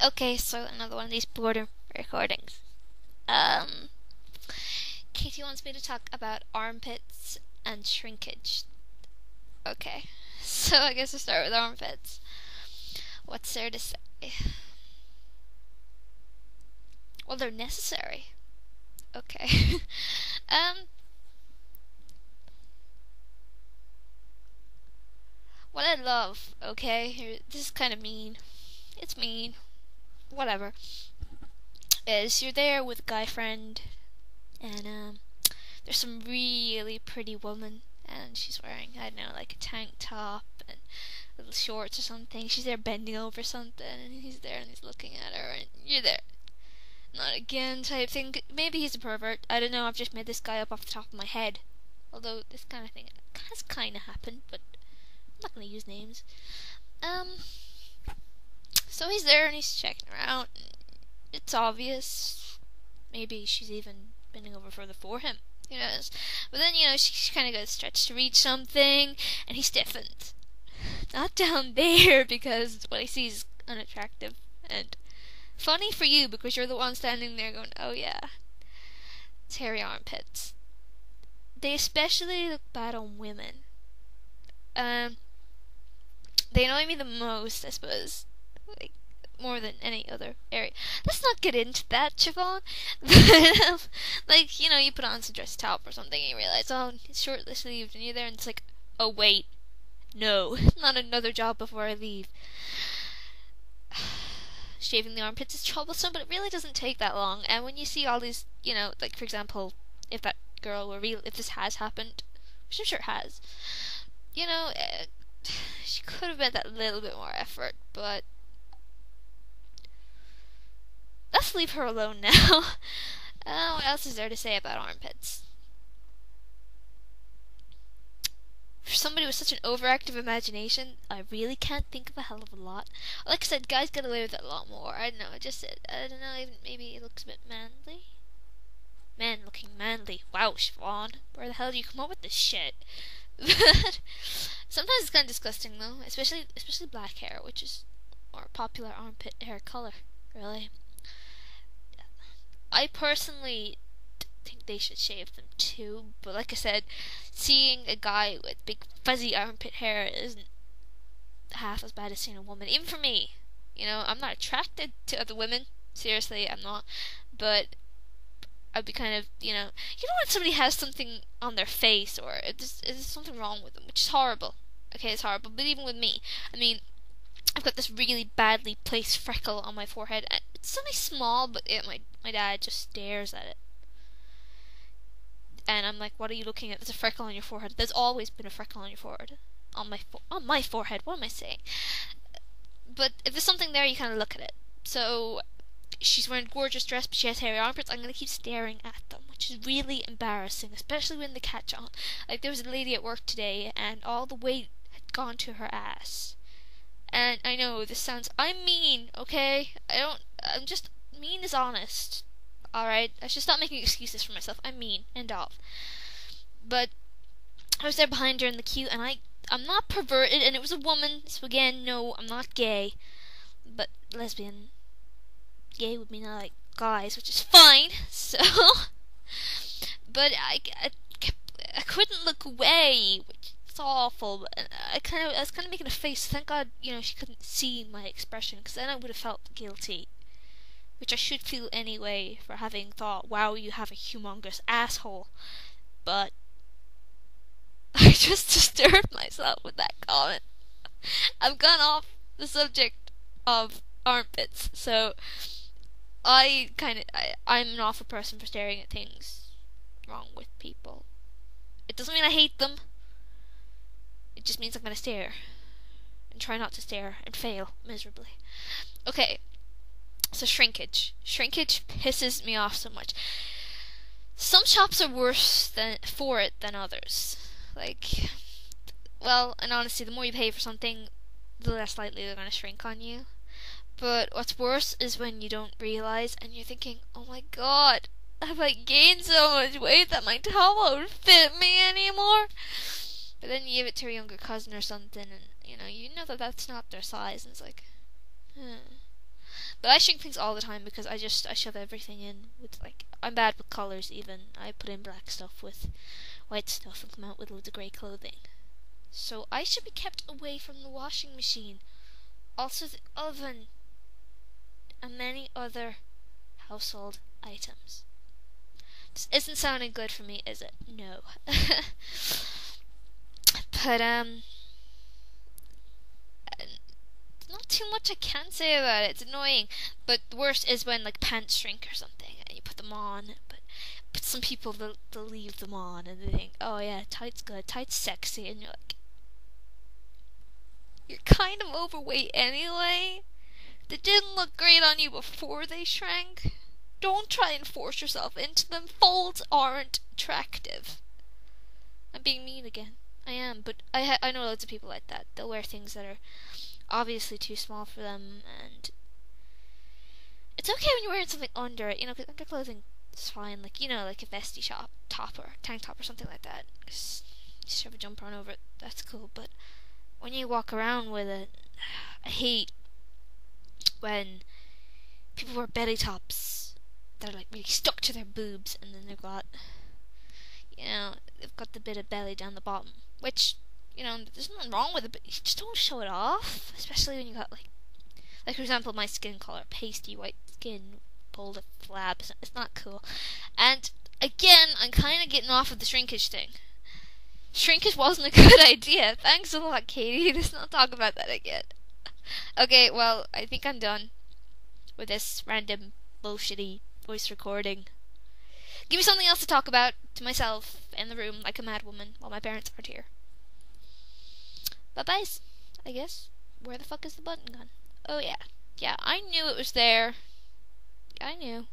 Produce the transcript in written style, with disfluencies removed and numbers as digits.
Okay, so another one of these boredom recordings. Katie wants me to talk about armpits and shrinkage. Okay, so I guess we'll start with armpits. What's there to say? Well, they're necessary. Okay. um, what I love, okay, this is kind of mean. It's mean. Whatever. Is you're there with a guy friend, and there's some really pretty woman, and she's wearing, I don't know, like a tank top and little shorts or something. She's there bending over something, and he's there and he's looking at her, and you're there. Not again type thing. Maybe he's a pervert. I don't know. I've just made this guy up off the top of my head. Although this kind of thing has kind of happened, but I'm not going to use names. So he's there and he's checking her out. It's obvious. Maybe she's even bending over further for him. Who knows? But then, she kind of goes stretched to reach something, and he stiffens. Not down there, because what he sees is unattractive. And funny for you, because you're the one standing there going, oh yeah, it's hairy armpits. They especially look bad on women. They annoy me the most, I suppose. Like, more than any other area. Let's not get into that, Siobhan. Like, you put on some dress top or something and you realize, oh, it's shortly sleeved, and you're there and it's like, oh wait, no, not another job before I leave. Shaving the armpits is troublesome, but it really doesn't take that long. And when you see all these, like for example, if that girl were real, if this has happened, which I'm sure it has, she could have made that little bit more effort, but let's leave her alone now. What else is there to say about armpits? For somebody with such an overactive imagination, I really can't think of a hell of a lot. Like I said, guys get away with it a lot more. I don't know, I don't know, maybe it looks a bit manly? Man looking manly. Wow, Siobhan, where the hell do you come up with this shit? But sometimes it's kind of disgusting though, especially black hair, which is more popular armpit hair color, really. I personally think they should shave them too, but like I said, seeing a guy with big fuzzy armpit hair isn't half as bad as seeing a woman, even for me. I'm not attracted to other women, seriously, I'm not, but I'd be kind of, when somebody has something on their face, or is something wrong with them, which is horrible. Okay, it's horrible, but even with me, I mean, I've got this really badly placed freckle on my forehead. It's only small, but my dad just stares at it. And I'm like, what are you looking at? There's a freckle on your forehead. There's always been a freckle on your forehead. On my forehead, what am I saying? But if there's something there, you kind of look at it. So, she's wearing a gorgeous dress, but she has hairy armpits. I'm going to keep staring at them, which is really embarrassing, especially when they catch on. Like, there was a lady at work today, and all the weight had gone to her ass. And I know this sounds, I'm mean, okay? I'm just, mean is honest. Alright? I should stop making excuses for myself. I'm mean. End of. But I was there behind her in the queue, and I'm not perverted, and it was a woman, so again, no, I'm not gay. But lesbian. Gay would mean I like guys, which is fine, so. But I couldn't look away, which is awful. But I was kind of making a face. Thank God, she couldn't see my expression, because then I would have felt guilty. Which I should feel anyway, for having thought, wow, you have a humongous asshole. But I just disturbed myself with that comment. I've gone off the subject of armpits, so I'm an awful person for staring at things wrong with people. It doesn't mean I hate them. It just means I'm gonna stare. And try not to stare and fail miserably. Okay. So shrinkage. Shrinkage pisses me off so much. Some shops are worse for it than others. Like, well, and honestly, the more you pay for something, the less likely they're going to shrink on you. But what's worse is when you don't realize, and you're thinking, oh my god, have I gained so much weight that my top won't fit me anymore? But then you give it to a younger cousin or something, and you know that that's not their size, and it's like, But I shrink things all the time because I shove everything in with, like, I'm bad with colors even. I put in black stuff with white stuff and come out with loads of grey clothing. So I should be kept away from the washing machine. Also the oven. And many other household items. This isn't sounding good for me, is it? No. But, not too much I can say about it. It's annoying. But the worst is when, like, pants shrink or something and you put them on. But some people, they'll leave them on and they think, oh yeah, tight's good, tight's sexy. And you're like, you're kind of overweight anyway. They didn't look great on you before they shrank. Don't try and force yourself into them. Folds aren't attractive. I'm being mean again. I am, but I know loads of people like that. They'll wear things that are obviously too small for them, and it's okay when you're wearing something under it, you know, because underclothing is fine, like, you know, like a vesty top or tank top or something like that. Just shove a jumper on over it, that's cool, but when you walk around with it, I hate when people wear belly tops that are, like, really stuck to their boobs, and then they've got, you know, they've got the bit of belly down the bottom, which, you know, there's nothing wrong with it, but you just don't show it off, especially when you got, like, for example, my skin color, pasty white skin, pulled a flab, it's not cool. And, again, I'm kind of getting off of the shrinkage thing. Shrinkage wasn't a good idea. Thanks a lot, Katie. Let's not talk about that again. Okay, well, I think I'm done with this random bullshitty voice recording. Give me something else to talk about to myself in the room like a mad woman while my parents aren't here. Bye-bye, I guess. Where the fuck is the button gone? Oh, yeah. Yeah, I knew it was there. I knew.